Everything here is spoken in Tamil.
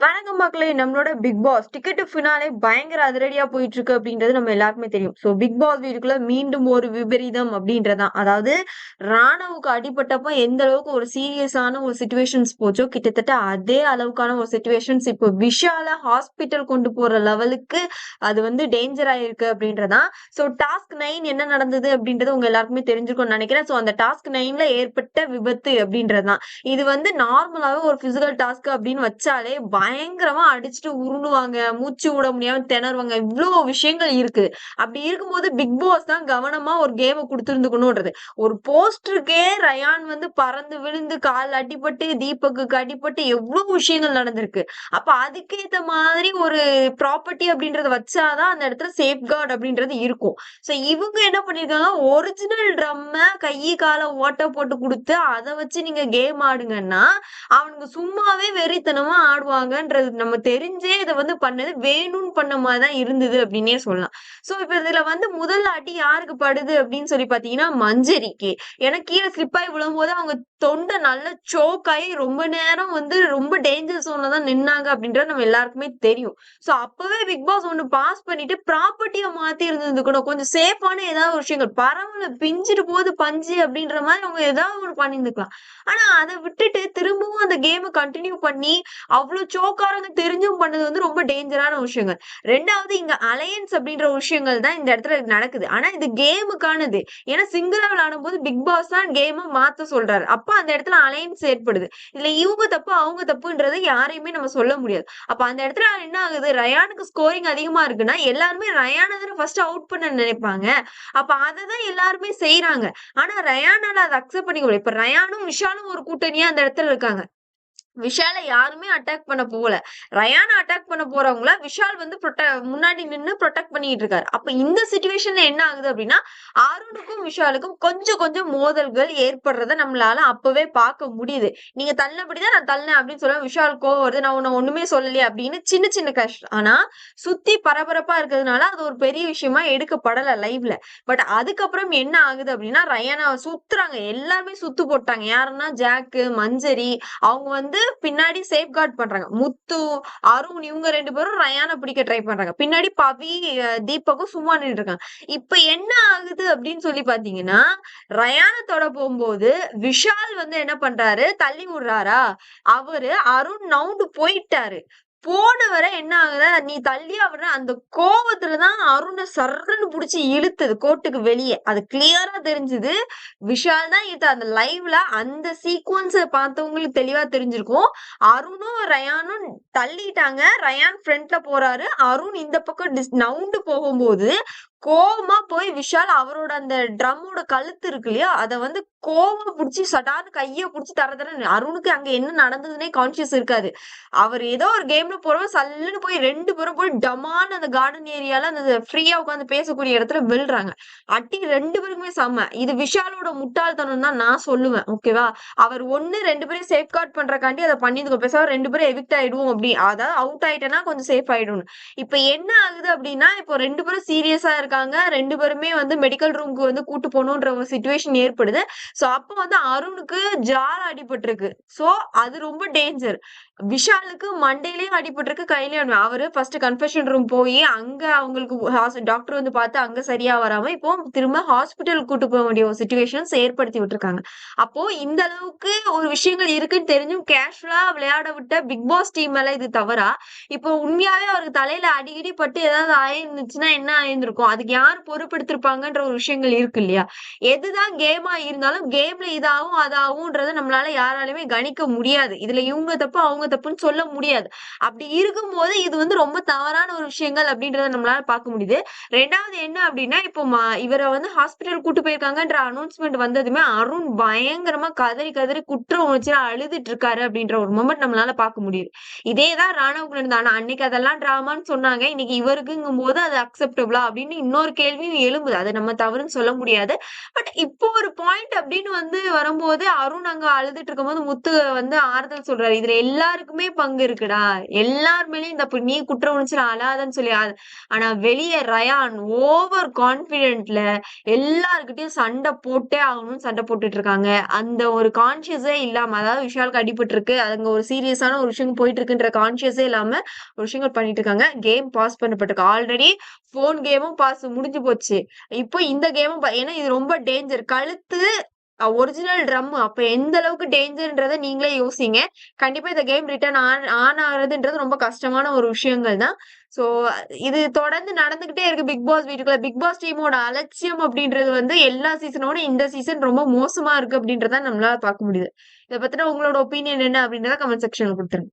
வணக்கம் மக்களே! நம்மளோட Bigg Boss ticket to finale பயங்கர அதிரடியா போயிட்டு இருக்கு அப்படின்றது நம்ம எல்லாருக்குமே தெரியும். சோ பிக் பாஸ் வீட்டுக்குள்ள மீண்டும் ஒரு விபரீதம் அப்படின்றதான். அதாவது ராணவுக்கு அடிபட்டப்ப எந்த அளவுக்கு ஒரு சீரியஸான ஒரு சிச்சுவேஷன்ஸ் போச்சோ, கிட்டத்தட்ட அதே அளவுக்கான ஒரு சிச்சுவேஷன்ஸ் இப்போ விஷால ஹாஸ்பிட்டல் கொண்டு போற லெவலுக்கு அது வந்து டேஞ்சர் ஆயிருக்கு அப்படின்றதான். சோ டாஸ்க் 9 என்ன நடந்தது அப்படின்றது உங்க எல்லாருக்குமே தெரிஞ்சிருக்கும்னு நினைக்கிறேன். சோ அந்த டாஸ்க் 9ல ஏற்பட்ட விபத்து அப்படின்றதுதான். இது வந்து நார்மலாவே ஒரு பிசிக்கல் டாஸ்க் அப்படின்னு வச்சாலே பயங்கரமா அடிச்சுட்டு உருளுவாங்க, மூச்சு விட முடியாம திணறுவாங்க. இவ்ளோ விஷயங்கள் இருக்கு. அப்படி இருக்கும்போது பிக் பாஸ் தான் கவனமா ஒரு கேம குடுத்திருந்துக்கணும்ன்றது. ஒரு போஸ்டருக்கே ரயான் வந்து பறந்து விழுந்து கால் அடிபட்டு, தீபக்குக்கு அடிபட்டு எவ்ளோ விஷயங்கள் நடந்திருக்கு. அப்ப அதுக்கேத்த மாதிரி ஒரு ப்ராப்பர்ட்டி அப்படின்றத வச்சாதான் அந்த இடத்துல சேஃப்கார்ட் அப்படின்றது இருக்கும். சோ இவங்க என்ன பண்ணிருக்காங்க, ஒரிஜினல் ட்ரம்ம கை கால ஓட்ட போட்டு குடுத்து அத வச்சு நீங்க கேம் ஆடுங்கன்னா, அவனுங்க சும்மாவே வெறித்தனமா ஆடுவாங்கன்றது நம்ம தெரிஞ்சே இத வந்து பண்ணது வேணும்னு பண்ண மாதிரி தான் இருந்தது அப்படின்னே சொல்லலாம். சோ இப்ப இதுல வந்து முதல் அடி யாருக்கு படுது அப்படின்னு சொல்லி பாத்தீங்கன்னா மஞ்சரிக்கு. ஏன்னா கீழே ஸ்லிப் ஆகி விழும்போது அவங்க தொண்டை நல்லா சோக் ஆகி ரொம்ப நேரம் வந்து ரொம்ப டேஞ்சர் ஜோன்ல தான் நின்னாங்க அப்படின்றது நம்ம எல்லாருக்குமே தெரியும். சோ அப்பவே பிக் பாஸ் ஒண்ணு பாஸ் பண்ணிட்டு ப்ராப்பர்ட்டிய மாத்தி இருந்திருக்கணும். கொஞ்சம் சேஃபான ஏதாவது ஒரு விஷயங்கள் பரவல பிஞ்சிட்டு போது பஞ்சு அப்படின்ற மாதிரி அவங்க ஏதாவது ஒண்ணு பண்ணியிருந்துக்கலாம். ஆனா அதை விட்டுட்டு திரும்பவும் அந்த கேமை கண்டினியூ பண்ணி அவ்வளவு சோக்காரங்க தெரிஞ்சும் பண்ணது வந்து ரொம்ப டேஞ்சரான விஷயங்கள். ரெண்டாவது இங்க அலையன்ஸ் அப்படின்ற விஷயங்கள் தான் இந்த இடத்துல நடக்குது. ஆனா இது கேமுக்கானது. ஏன்னா சிங்கிளா விளையாடும் போது பிக் பாஸ் தான் கேமை மாத்த சொல்றாரு. அப்ப அந்த இடத்துல அலையன்ஸ் ஏற்படுது. இதுல இவங்க தப்பு அவங்க தப்புன்றது யாரையுமே நம்ம சொல்ல முடியாது. அப்ப அந்த இடத்துல என்ன ஆகுது, ரயானுக்கு ஸ்கோரிங் அதிகமா இருக்குன்னா எல்லாருமே ரயானை தானே ஃபர்ஸ்ட் அவுட் பண்ண நினைப்பாங்க. அப்ப அததான் எல்லாருமே செய்யறாங்க. ஆனா ரயானால அதை அக்செப்ட் பண்ணிக்க முடியல. இப்ப ரயானும் விஷாலும் ஒரு கூட்டணியா அந்த இடத்துல இருக்காங்க. விஷால யாருமே அட்டாக் பண்ண போகல. ரயானா அட்டாக் பண்ண போறவங்கள விஷால் வந்து முன்னாடி நின்னு ப்ரொடெக்ட் பண்ணிட்டு இருக்காரு. அப்ப இந்த சிச்சுவேஷன்ல என்ன ஆகுது அப்படின்னா, அருணுக்கும் விஷாலுக்கும் கொஞ்சம் கொஞ்சம் மோதல்கள் ஏற்படுறத நம்மளால அப்பவே பார்க்க முடியுது. நீங்க தள்ளினபடிதான் நான் தள்ளினேன் அப்படின்னு சொல்ல விஷால் கோவம் வருது. நான் உன்னை ஒண்ணுமே சொல்லலையே அப்படின்னு சின்ன சின்ன கஷ்டம். ஆனா சுத்தி பரபரப்பா இருக்கிறதுனால அது ஒரு பெரிய விஷயமா எடுக்கப்படல லைவ்ல. பட் அதுக்கப்புறம் என்ன ஆகுது அப்படின்னா, ரயானா சுத்துறாங்க. எல்லாருமே சுத்து போட்டாங்க. யாருன்னா ஜாக்கு, மஞ்சரி அவங்க வந்து பின்னாடி சேஃப்கார்ட் பண்றாங்க. முத்து, அருண் இவங்க 2 பேரும் ரயானை பிடிக்க ட்ரை பண்றாங்க. பின்னாடி பவி, தீபக்கும் சும்மா நின்னுட்டு இருக்காங்க. இப்ப என்ன ஆகுது அப்படின்னு சொல்லி பாத்தீங்கன்னா, ரயானை தொட போகும்போது விஷால் வந்து என்ன பண்றாரு, தள்ளி விடுறாரா, அவரு அருண் நவுண்டு போயிட்டாரு. போனவரை என்ன ஆகுது, நீ தள்ளியா விடுற அந்த கோவத்துலதான் அருணை சர்ன்னு புடிச்சு இழுத்தது கோட்டுக்கு வெளியே. அது கிளியரா தெரிஞ்சது. விஷால் தான் இது அந்த லைவ்ல அந்த சீக்வன்ஸ் பார்த்தவங்களுக்கு தெளிவா தெரிஞ்சிருக்கும். அருணும் ரயானும் தள்ளிட்டாங்க. ரயான் ஃப்ரண்ட்ல போறாரு. அருண் இந்த பக்கம் நவுண்டு போகும்போது கோவமா போய் விஷால் அவரோட அந்த ட்ரம்மோட கழுத்து இருக்கு இல்லையா, அத வந்து கோவமா புடிச்சு சடார்னு கைய புடிச்சு தர தர அருணுக்கு அங்க என்ன நடந்ததுன்னே கான்சியஸ் இருக்காது. அவர் ஏதோ ஒரு கேம்ல போறவங்க சல்லுன்னு போய் 2 பேரும் போய் டமான்னு அந்த கார்டன் ஏரியால அந்த ஃப்ரீயா உட்கார்ந்து பேசக்கூடிய இடத்துல விழுறாங்க. அடி 2 பேருக்குமே செம்ம. இது விஷாலோட முட்டாள்தனம் தான் நான் சொல்லுவேன். ஓகேவா? அவர் 2 பேரையும் சேஃப்கார்ட் பண்றக்காண்டி அத பண்ணியிருக்கும். பேசாம 2 பேரும் எவிக்ட் ஆயிடுவோம் அப்படி. அதாவது அவுட் ஆயிட்டேன்னா கொஞ்சம் சேஃப் ஆயிடும்னு. இப்ப என்ன ஆகுது அப்படின்னா, இப்போ 2 பேரும் சீரியஸா இருக்காங்க. 2 பேருமே வந்து மெடிக்கல் ரூம்க்கு வந்து கூட்டு போகணுன்ற ஒரு சிச்சுவேஷன் ஏற்படுது. சோ அப்ப வந்து அருணுக்கு ஜால அடிபட்டிருக்கு. சோ அது ரொம்ப டேஞ்சர். விஷாலுக்கு மண்டையிலயும் அடிபட்டிருக்கு, கையிலயும் அவரு ஃபர்ஸ்ட் கன்ஃபெஷன் ரூம் போய் அங்க அவங்களுக்கு டாக்டர் வந்து பார்த்து அங்க சரியா வராம இப்போ திரும்ப ஹாஸ்பிட்டல் கூட்டு போக வேண்டிய ஒரு சிச்சுவேஷன்ஸ் ஏற்படுத்தி விட்டுருக்காங்க. அப்போ இந்த அளவுக்கு ஒரு விஷயங்கள் இருக்குன்னு தெரிஞ்சும் கேஷுவலா விளையாட விட்ட பிக் பாஸ் டீம் மேல இது தவறா? இப்போ உண்மையாவே அவருக்கு தலையில அடிக்கடி பட்டு ஏதாவது ஆயிருந்துச்சுன்னா என்ன ஆயிருந்திருக்கும்? அதுக்கு யார் பொறுப்பெடுத்திருப்பாங்கன்ற ஒரு விஷயங்கள் இருக்கு இல்லையா? எதுதான் கேமா இருந்தாலும் கேம்ல இதாகும் அதாகும்ன்றத நம்மளால யாராலுமே கணிக்க முடியாது. இதுல இவங்க தப்பு அவங்க தப்புன்னு சொல்ல முடியாது. அப்படி இருக்கும்போது இது வந்து ரொம்ப தவறான ஒரு விஷயங்கள் அப்படின்றத நம்மளால பார்க்க முடியுது. 2வது என்ன அப்படின்னா, இப்போ இவரை வந்து ஹாஸ்பிட்டல் கூட்டு போயிருக்காங்கன்ற அனௌன்ஸ்மெண்ட் வந்ததுமே அருண் பயங்கரமா கதறி கதறி குற்ற உணர்ச்சியா அழுதுட்டு இருக்காரு அப்படின்ற ஒரு மொமெண்ட் நம்மளால பார்க்க முடியுது. இதேதான் ராணவுக்கு நடந்தது. ஆனா அன்னைக்கு அதெல்லாம் டிராமான்னு சொன்னாங்க. இன்னைக்கு இவருக்குங்கும் போது அது அக்செப்டபிளா அப்படின்னு இன்னொரு கேள்வியும் எழும்புது. அதை நம்ம தவறுன்னு சொல்ல முடியாது. பட் இப்போ ஒரு பாயிண்ட் அப்படின்னு வந்து வரும்போது அருண் அங்க அழுதுட்டு இருக்கும்போது முத்து வந்து ஆறுதல் சொல்றாரு. இதுல எல்லா எல்லாருக்குமே பங்கு இருக்குடா. எல்லார் மேலயும் தப்பு. நீ குற்ற உணர்ச்சியில அழாதன்னு சொல்லி ஆனா வெளிய ரயான் ஓவர் கான்பிடென்ட்ல எல்லார்கிட்டயும் சண்டை போட்டே ஆகணும்னு சண்டை போட்டுட்டு இருக்காங்க. அந்த ஒரு கான்சியஸே இல்லாம, அதாவது விஷாலுக்கு அடிபட்டு இருக்கு, அங்க ஒரு சீரியஸான ஒரு விஷயம் போயிட்டு இருக்குன்ற கான்சியஸே இல்லாம ஒரு விஷயங்கள் பண்ணிட்டு இருக்காங்க. கேம் பாஸ் பண்ணப்பட்டிருக்கு. ஆல்ரெடி போன் கேமும் பாஸ் முடிஞ்சு போச்சு. இப்போ இந்த கேமும் ஏன்னா இது ரொம்ப டேஞ்சர். கழுத்து ஒரிஜினல் ட்ரம். அப்ப எந்த அளவுக்கு டேஞ்சர்ன்றத நீங்களே யோசிங்க. கண்டிப்பா இந்த கேம் ரிட்டர்ன் ஆன் ஆகுறதுன்றது ரொம்ப கஷ்டமான ஒரு விஷயங்கள் தான். சோ இது தொடர்ந்து நடந்துகிட்டே இருக்கு பிக் பாஸ் வீட்டுக்குள்ள. பிக் பாஸ் டீமோட அலட்சியம் அப்படின்றது வந்து எல்லா சீசனோட இந்த சீசன் ரொம்ப மோசமா இருக்கு அப்படின்றத நம்மளால பார்க்க முடியுது. இதை பத்தின உங்களோட ஒப்பீனியன் என்ன அப்படின்றத கமெண்ட் செக்ஷன்ல கொடுத்துருங்க.